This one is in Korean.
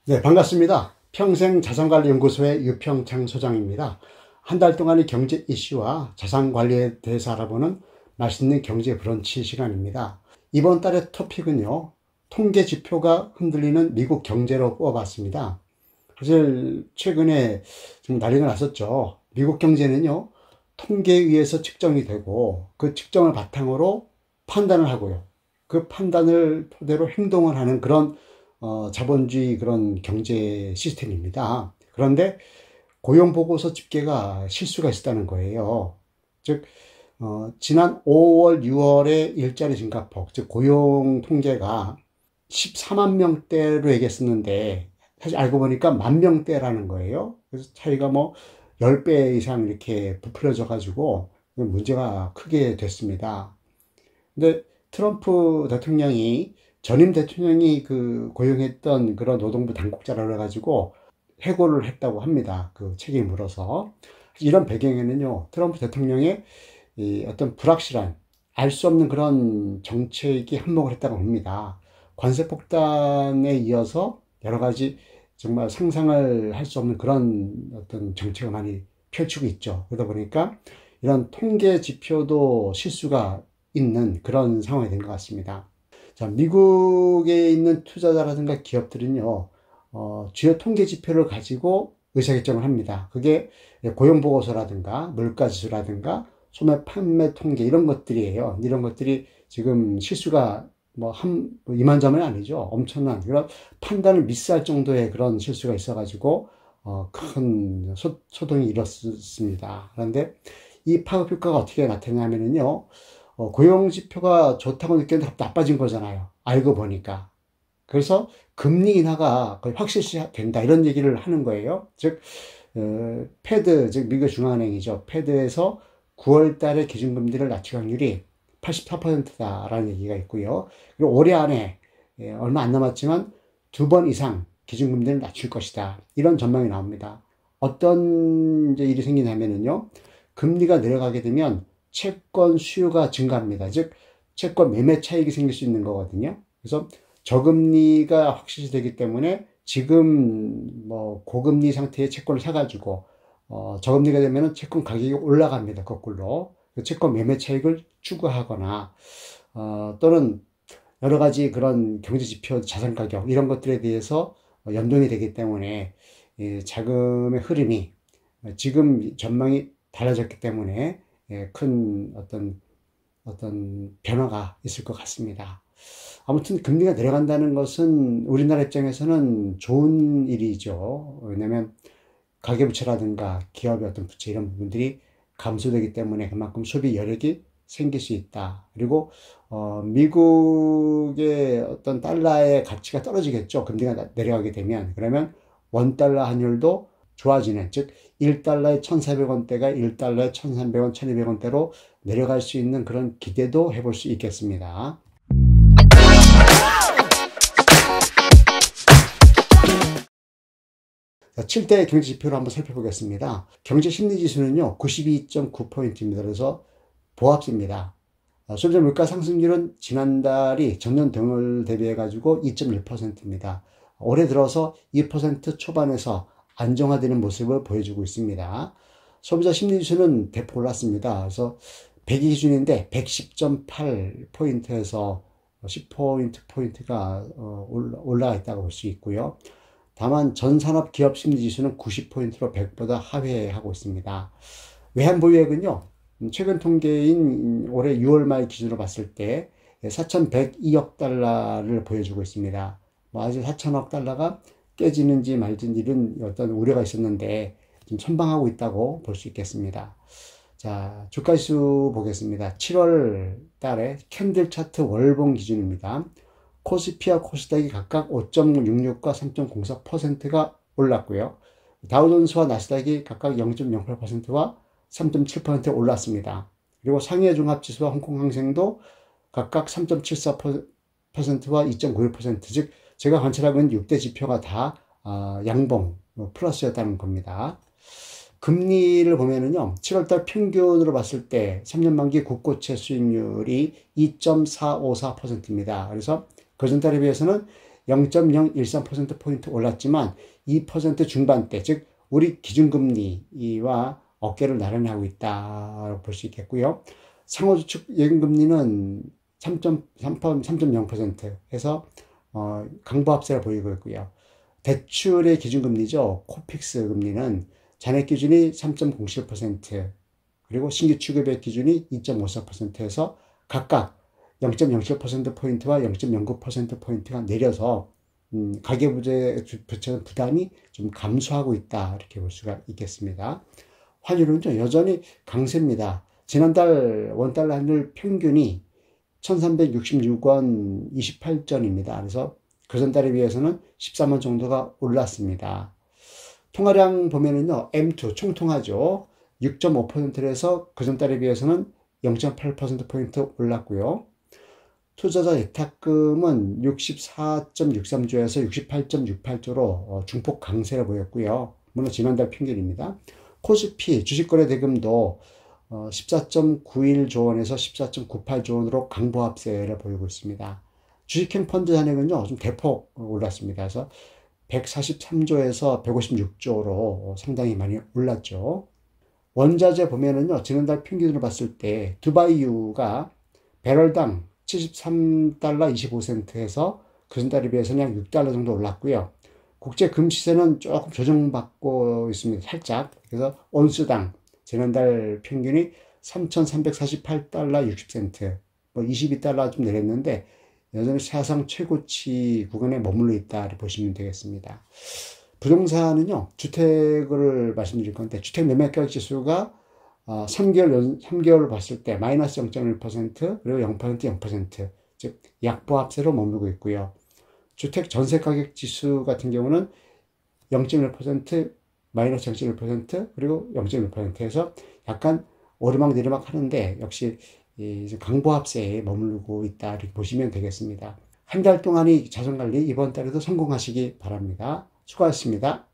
네, 반갑습니다. 평생자산관리연구소의 유평창 소장입니다. 한 달 동안의 경제 이슈와 자산관리에 대해서 알아보는 맛있는 경제 브런치 시간입니다. 이번 달의 토픽은요, 통계 지표가 흔들리는 미국 경제로 뽑아봤습니다. 사실 최근에 좀 난리가 났었죠. 미국 경제는요, 통계에 의해서 측정이 되고 그 측정을 바탕으로 판단을 하고요. 그 판단을 토대로 행동을 하는 그런 자본주의 그런 경제 시스템입니다. 그런데 고용보고서 집계가 실수가 있었다는 거예요. 즉, 지난 5월, 6월에 일자리 증가폭, 즉 고용 통계가 14만 명대로 얘기했었는데 사실 알고 보니까 10,000명대라는 거예요. 그래서 차이가 뭐 10배 이상 이렇게 부풀려져 가지고 문제가 크게 됐습니다. 근데 트럼프 대통령이 전임 대통령이 고용했던 그런 노동부 당국자라 그래가지고 해고를 했다고 합니다. 그 책임을 물어서. 이런 배경에는요, 트럼프 대통령의 이 어떤 불확실한, 알 수 없는 그런 정책이 한몫을 했다고 봅니다. 관세 폭탄에 이어서 여러 가지 정말 상상을 할 수 없는 그런 어떤 정책을 많이 펼치고 있죠. 그러다 보니까 이런 통계 지표도 실수가 있는 그런 상황이 된 것 같습니다. 자, 미국에 있는 투자자라든가 기업들은요, 주요 통계 지표를 가지고 의사결정을 합니다. 그게 고용보고서라든가 물가지수라든가 소매 판매 통계 이런 것들이에요. 이런 것들이 지금 실수가 뭐 2만 점은 아니죠. 엄청난 그런 판단을 미스할 정도의 그런 실수가 있어가지고 큰 소동이 일었습니다. 그런데 이 파급 효과가 어떻게 나타나냐면요. 고용 지표가 좋다고 느꼈는데 나빠진 거잖아요. 알고 보니까. 그래서 금리 인하가 거의 확실시 된다. 이런 얘기를 하는 거예요. 즉, 패드, 즉, 미국 중앙은행이죠. 패드에서 9월 달에 기준금리를 낮출 확률이 84%다라는 얘기가 있고요. 그리고 올해 안에, 얼마 안 남았지만 2번 이상 기준금리를 낮출 것이다. 이런 전망이 나옵니다. 어떤 이제 일이 생기냐면요. 금리가 내려가게 되면 채권 수요가 증가합니다. 즉, 채권 매매 차익이 생길 수 있는 거거든요. 그래서 저금리가 확실시 되기 때문에 지금 뭐 고금리 상태의 채권을 사가지고 저금리가 되면 채권 가격이 올라갑니다. 거꾸로. 채권 매매 차익을 추구하거나 또는 여러 가지 그런 경제 지표, 자산 가격 이런 것들에 대해서 연동이 되기 때문에 자금의 흐름이 지금 전망이 달라졌기 때문에 큰 어떤 변화가 있을 것 같습니다. 아무튼 금리가 내려간다는 것은 우리나라 입장에서는 좋은 일이죠. 왜냐하면 가계부채라든가 기업의 어떤 부채 이런 부분들이 감소되기 때문에 그만큼 소비 여력이 생길 수 있다. 그리고 미국의 어떤 달러의 가치가 떨어지겠죠. 금리가 내려가게 되면. 그러면 원달러 환율도 좋아지는, 즉 1달러에 1,400원대가 1달러에 1,300원, 1,200원대로 내려갈 수 있는 그런 기대도 해볼 수 있겠습니다. 자, 7대 경제지표를 한번 살펴보겠습니다. 경제심리지수는요 92.9포인트입니다. 그래서 보합세입니다. 소비자 물가 상승률은 지난달이 전년 동월 대비해 가지고 2.1%입니다. 올해 들어서 2% 초반에서 안정화되는 모습을 보여주고 있습니다. 소비자 심리지수는 대폭 올랐습니다. 그래서 100이 기준인데 110.8포인트에서 10포인트가 올라가 있다고 볼 수 있고요. 다만 전산업 기업 심리지수는 90포인트로 100보다 하회하고 있습니다. 외환보유액은요. 최근 통계인 올해 6월 말 기준으로 봤을 때 4,102억 달러를 보여주고 있습니다. 아직 4천억 달러가 깨지는지 말든지는 어떤 우려가 있었는데 좀 선방하고 있다고 볼 수 있겠습니다. 자, 주가지수 보겠습니다. 7월 달에 캔들 차트 월봉 기준입니다. 코스피와 코스닥이 각각 5.66과 3.04%가 올랐고요. 다우존스와 나스닥이 각각 0.08%와 3.7% 올랐습니다. 그리고 상해 종합지수와 홍콩항생도 각각 3.74%와 2.91%, 즉 제가 관찰하고 있는 6대 지표가 다 양봉 플러스였다는 겁니다. 금리를 보면은요, 7월달 평균으로 봤을 때 3년 만기 국고채 수익률이 2.454%입니다. 그래서 그전달에 비해서는 0.013%포인트 올랐지만 2% 중반대, 즉 우리 기준금리와 어깨를 나란히 하고 있다고 볼 수 있겠고요. 상호주축 예금금리는 3.0% 해서 강보합세를 보이고 있고요. 대출의 기준금리죠. 코픽스 금리는 잔액 기준이 3.07%, 그리고 신규 취급의 기준이 2.54%에서 각각 0.07%포인트와 0.09%포인트가 내려서 가계부채 부담이 좀 감소하고 있다, 이렇게 볼 수가 있겠습니다. 환율은 여전히 강세입니다. 지난달 원달러 환율 평균이 1366원 28전입니다. 그래서 그전달에 비해서는 14원 정도가 올랐습니다. 통화량 보면은요, M2 총통화죠. 6.5%에서 그전달에 비해서는 0.8%포인트 올랐고요. 투자자 예탁금은 64.63조에서 68.68조로 중폭 강세를 보였고요. 물론 지난달 평균입니다. 코스피 주식거래 대금도 14.91조 원에서 14.98조 원으로 강보합세를 보이고 있습니다. 주식형 펀드 잔액은요, 좀 대폭 올랐습니다. 그래서 143조에서 156조로 상당히 많이 올랐죠. 원자재 보면은요, 지난달 평균으로 봤을 때 두바이유가 배럴당 73달러 25센트에서 그전달에 비해서는 약 6달러 정도 올랐고요. 국제 금 시세는 조금 조정받고 있습니다. 살짝. 그래서 온수당 지난달 평균이 3,348달러 60센트, 22달러 좀 내렸는데 여전히 사상 최고치 구간에 머물러 있다, 이렇게 보시면 되겠습니다. 부동산은요, 주택을 말씀드릴 건데, 주택 매매가격 지수가 3개월을 봤을 때 마이너스 0.1%, 그리고 0%, 즉 약보합세로 머물고 있고요. 주택 전세 가격 지수 같은 경우는 0.1%, 마이너스 0.1%, 그리고 0.1%에서 약간 오르막내리막 하는데 역시 강보합세에 머무르고 있다, 이렇게 보시면 되겠습니다. 한 달 동안의 자산관리 이번 달에도 성공하시기 바랍니다. 수고하셨습니다.